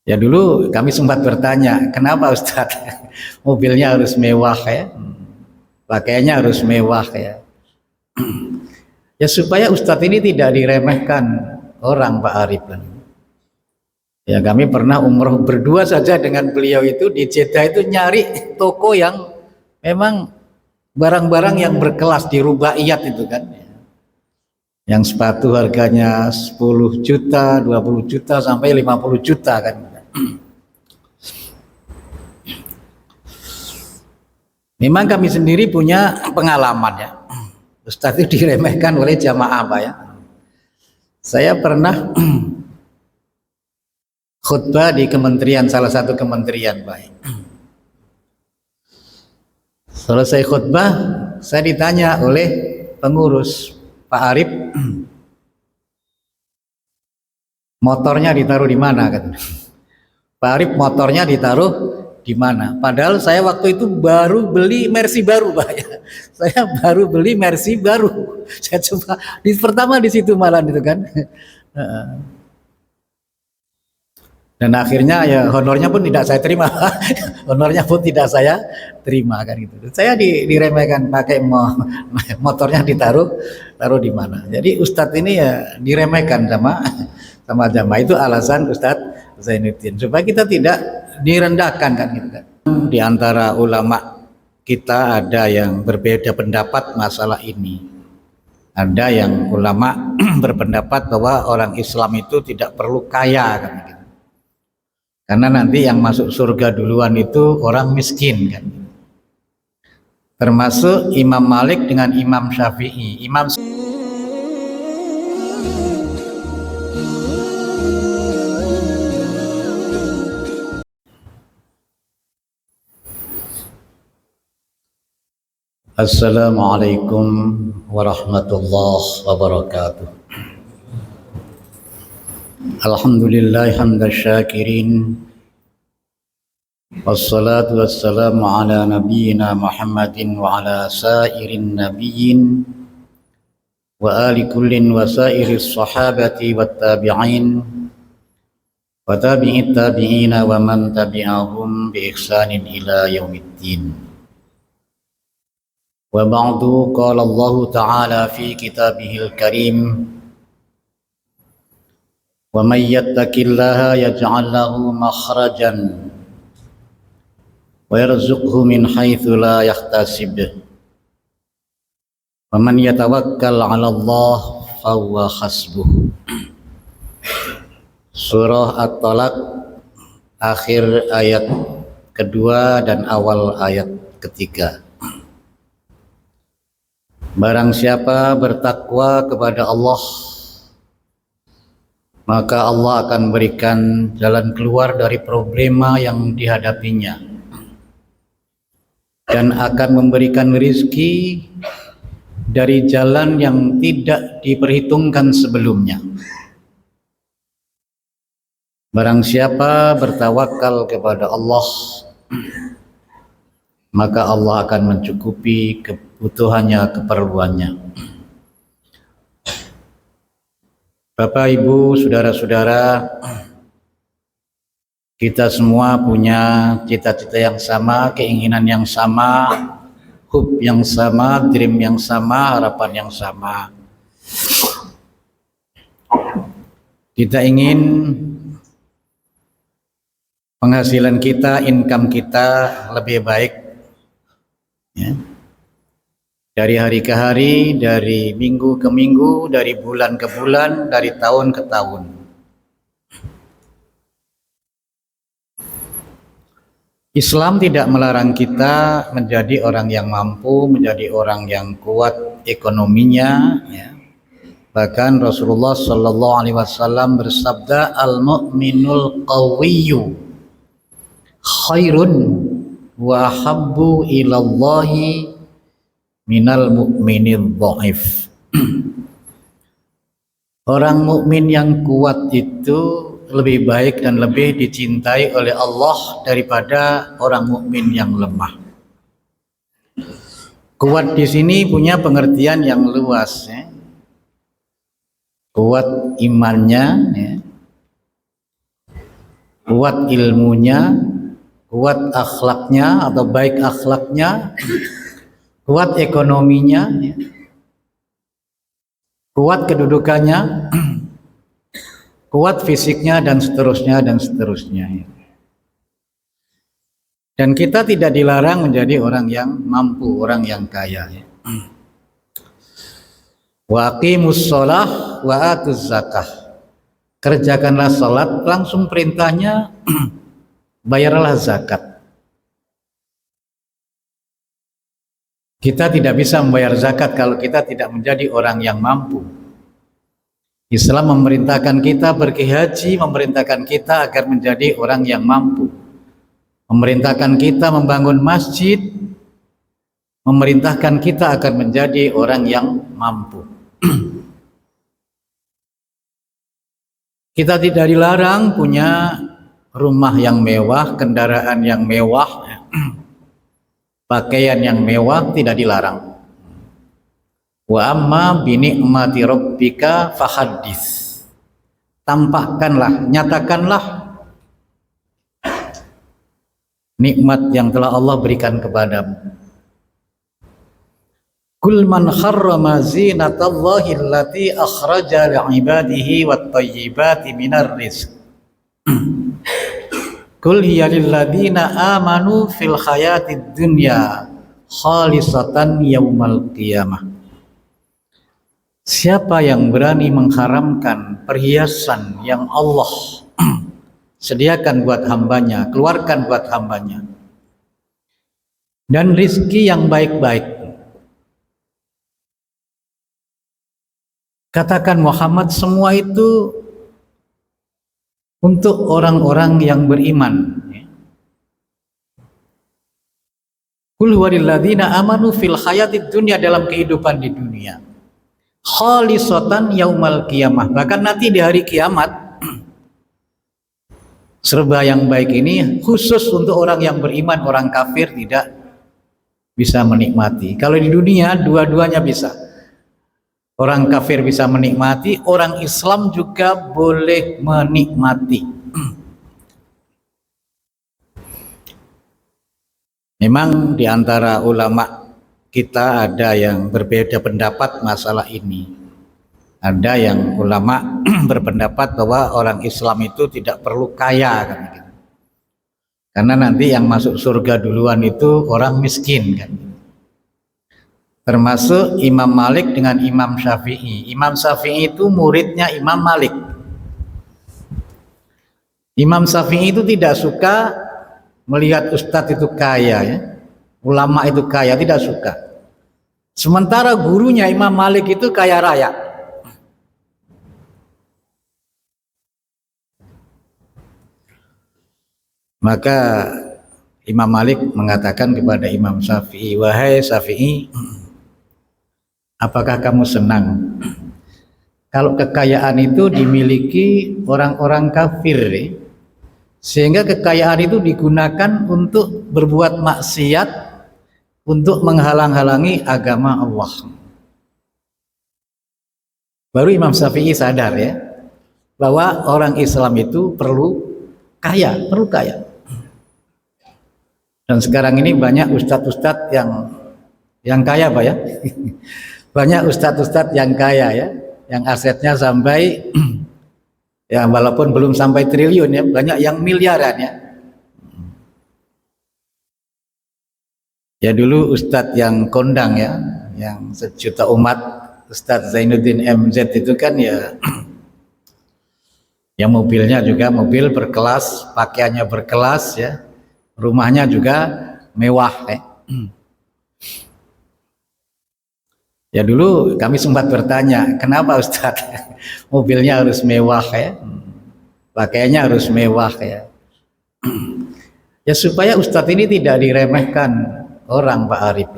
Ya dulu kami sempat bertanya, kenapa Ustadz mobilnya harus mewah ya, pakaiannya harus mewah ya. Ya supaya Ustadz ini tidak diremehkan orang, Pak Arif. Ya kami pernah umroh berdua saja dengan beliau itu di Jeddah itu nyari toko yang memang barang-barang yang berkelas di Rubaiyat itu kan. Yang sepatu harganya 10 juta, 20 juta sampai 50 juta kan. Memang kami sendiri punya pengalaman ya. Ustadz itu diremehkan oleh jamaah Pak ya. Saya pernah khutbah di kementerian, salah satu kementerian Pak. Selesai khutbah, saya ditanya oleh pengurus, Pak Arif, motornya ditaruh di mana? Pak Arif, motornya ditaruh di mana? Padahal saya waktu itu baru beli Mercy baru, Pak ya. Saya baru beli Mercy baru. Saya coba pertama di situ malah itu kan. Dan akhirnya ya honornya pun tidak saya terima. Honornya pun tidak saya terima kan gitu. Saya diremehkan, pakai motornya taruh di mana. Jadi Ustadz ini ya diremehkan sama jamaah. Itu alasan Ustadz Zainuddin supaya kita tidak direndahkan kan gitu kan. Di antara ulama kita ada yang berbeda pendapat masalah ini. Ada yang ulama berpendapat bahwa orang Islam itu tidak perlu kaya kan gitu. Karena nanti yang masuk surga duluan itu orang miskin kan. Termasuk Imam Malik dengan Imam Syafi'i. Assalamualaikum warahmatullahi wabarakatuh. Alhamdulillah hamdan syakirin. Wassalatu wassalamu ala nabiyyina Muhammadin wa ala sairin nabiyyin wa ali kullin wa sairis sahabati wat tabi'in wa tabi'it tabi'ina wa man tabi'ahum bi ihsanin ila yaumiddin. Wa ba'du, qala Allah ta'ala fi kitabihil karim, wa may yattaqillaha yaj'al lahu makhrajan wa yarzuqhu min haitsu la yahtasib. Wa man yatawakkal 'ala Allah fa huwa hasbuh. Surah At-Talaq akhir ayat kedua dan awal ayat ketiga. Barang siapa bertakwa kepada Allah, maka Allah akan berikan jalan keluar dari problema yang dihadapinya dan akan memberikan rizki dari jalan yang tidak diperhitungkan sebelumnya. Barang siapa bertawakal kepada Allah, maka Allah akan mencukupi kebutuhannya, keperluannya. Bapak, Ibu, saudara-saudara, kita semua punya cita-cita yang sama, keinginan yang sama, hope yang sama, dream yang sama, harapan yang sama. Kita ingin penghasilan kita, income kita lebih baik ya. Dari hari ke hari, dari minggu ke minggu, dari bulan ke bulan, dari tahun ke tahun. Islam tidak melarang kita menjadi orang yang mampu, menjadi orang yang kuat ekonominya ya. Bahkan Rasulullah Shallallahu Alaihi Wasallam bersabda, al-mu'minul qawiyyu khairun wa habbu ilallahi minal mu'minil dhaif. Orang mukmin yang kuat itu lebih baik dan lebih dicintai oleh Allah daripada orang mukmin yang lemah. Kuat di sini punya pengertian yang luas ya. Kuat imannya ya. kuat ilmunya, kuat akhlaknya atau baik akhlaknya, kuat ekonominya, kuat kedudukannya, kuat fisiknya dan seterusnya dan seterusnya. Dan kita tidak dilarang menjadi orang yang mampu, orang yang kaya. Wa aqimus shalah wa atuz zakah. Kerjakanlah salat, langsung perintahnya bayarlah zakat. Kita tidak bisa membayar zakat kalau kita tidak menjadi orang yang mampu. Islam memerintahkan kita pergi haji, memerintahkan kita agar menjadi orang yang mampu. Memerintahkan kita membangun masjid, memerintahkan kita agar menjadi orang yang mampu. Kita tidak dilarang punya rumah yang mewah, kendaraan yang mewah, pakaian yang mewah, tidak dilarang. Wa amma bi ni'mati rabbika fahaddits. Tampakkanlah, nyatakanlah nikmat yang telah Allah berikan kepadamu. Kul man harrama zinatallahi allati akhraja li'ibadihi wat thayyibati minar rizq. Kul hiya lil ladzina amanu fil hayatid dunya khalisatan yaumal qiyamah. Siapa yang berani mengharamkan perhiasan yang Allah sediakan buat hambanya, keluarkan buat hambanya, dan rizki yang baik-baik. Katakan Muhammad, semua itu untuk orang-orang yang beriman. Qul huwalil ladzina amanu fil hayatid dunya, dalam kehidupan di dunia. Khalisatan yaumal qiyamah, bahkan nanti di hari kiamat. Serba yang baik ini khusus untuk orang yang beriman, orang kafir tidak bisa menikmati. Kalau di dunia dua-duanya bisa. Orang kafir bisa menikmati, orang Islam juga boleh menikmati. Memang di antara ulama kita ada yang berbeda pendapat masalah ini. Ada yang ulama berpendapat bahwa orang Islam itu tidak perlu kaya, kan gitu. Karena nanti yang masuk surga duluan itu orang miskin, kan. Termasuk Imam Malik dengan Imam Syafi'i. Imam Syafi'i itu muridnya Imam Malik. Imam Syafi'i itu tidak suka melihat ustadz itu kaya, ya. Ulama itu kaya, tidak suka. Sementara gurunya Imam Malik itu kaya raya. Maka Imam Malik mengatakan kepada Imam Syafi'i, wahai Syafi'i, apakah kamu senang kalau kekayaan itu dimiliki orang-orang kafir, sehingga kekayaan itu digunakan untuk berbuat maksiat, untuk menghalang-halangi agama Allah? Baru Imam Syafi'i sadar, ya, bahwa orang Islam itu perlu kaya. Dan sekarang ini banyak ustadz-ustadz yang kaya, Pak, ya. Banyak ustadz-ustadz yang kaya, ya, yang asetnya sampai ya walaupun belum sampai triliun, ya, banyak yang miliaran, ya. Ya dulu ustadz yang kondang, ya, yang sejuta umat, Ustadz Zainuddin MZ itu kan, ya, yang mobilnya juga mobil berkelas, pakaiannya berkelas, ya, rumahnya juga mewah, ya. Ya dulu kami sempat bertanya, kenapa Ustadz mobilnya harus mewah, ya, pakaiannya harus mewah, ya. Ya supaya Ustadz ini tidak diremehkan orang, Pak Arif.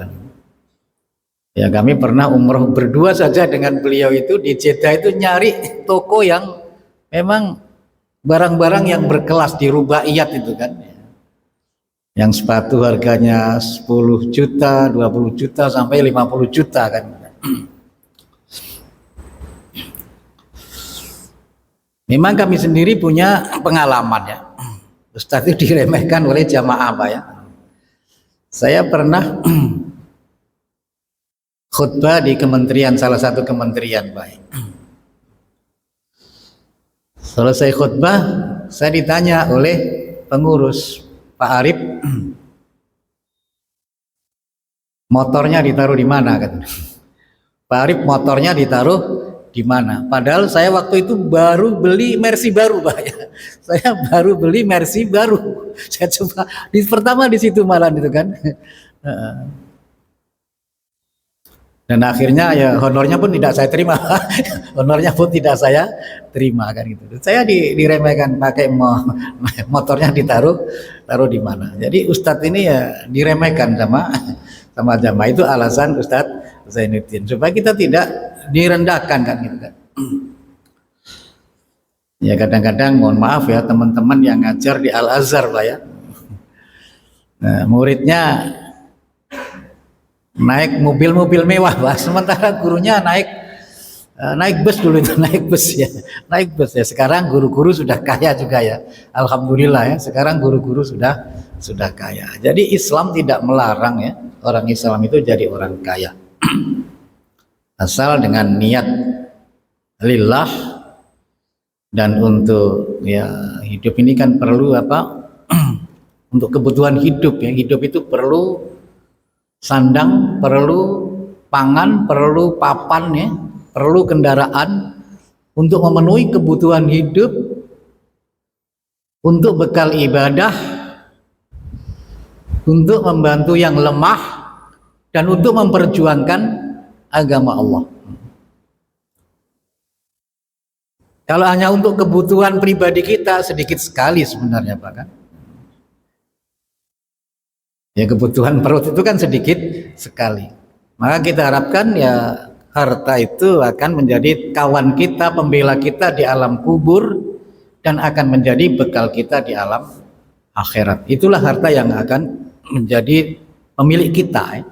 Ya kami pernah umroh berdua saja dengan beliau itu di Jeddah, itu nyari toko yang memang barang-barang yang berkelas di Rubaiyat itu, kan, yang sepatu harganya 10 juta, 20 juta sampai 50 juta, kan. Memang kami sendiri punya pengalaman, ya. Ustadz itu diremehkan oleh jamaah Pak ya. Saya pernah khutbah di kementerian, salah satu kementerian Pak. Selesai khutbah, saya ditanya oleh pengurus, Pak Arif, motornya ditaruh di mana kan? Pak Arif, motornya ditaruh di mana? Padahal saya waktu itu baru beli Mercy baru Pak ya. Saya baru beli Mercy baru. Saya coba pertama di situ malah itu kan. Dan akhirnya ya honornya pun tidak saya terima. Honornya pun tidak saya terima kan gitu. Saya diremehkan, pakai motornya taruh di mana. Jadi Ustadz ini ya diremehkan sama jamaah. Itu alasan Ustadz Zainuddin supaya kita tidak direndahkan kan gitu kan. Ya kadang-kadang mohon maaf ya teman-teman yang ngajar di Al Azhar Pak ya. Nah, muridnya naik mobil-mobil mewah Pak, sementara gurunya naik bus dulu itu, naik bus ya. Sekarang guru-guru sudah kaya juga ya, alhamdulillah ya. Sekarang guru-guru sudah kaya. Jadi Islam tidak melarang ya orang Islam itu jadi orang kaya, asal dengan niat lillah dan untuk ya hidup ini kan perlu apa? Untuk kebutuhan hidup ya. Hidup itu perlu sandang, perlu pangan, perlu papan ya, perlu kendaraan untuk memenuhi kebutuhan hidup, untuk bekal ibadah, untuk membantu yang lemah, dan untuk memperjuangkan agama Allah. Kalau hanya untuk kebutuhan pribadi kita sedikit sekali sebenarnya Pak kan. Ya kebutuhan perut itu kan sedikit sekali. Maka kita harapkan ya harta itu akan menjadi kawan kita, pembela kita di alam kubur dan akan menjadi bekal kita di alam akhirat. Itulah harta yang akan menjadi pemilik kita.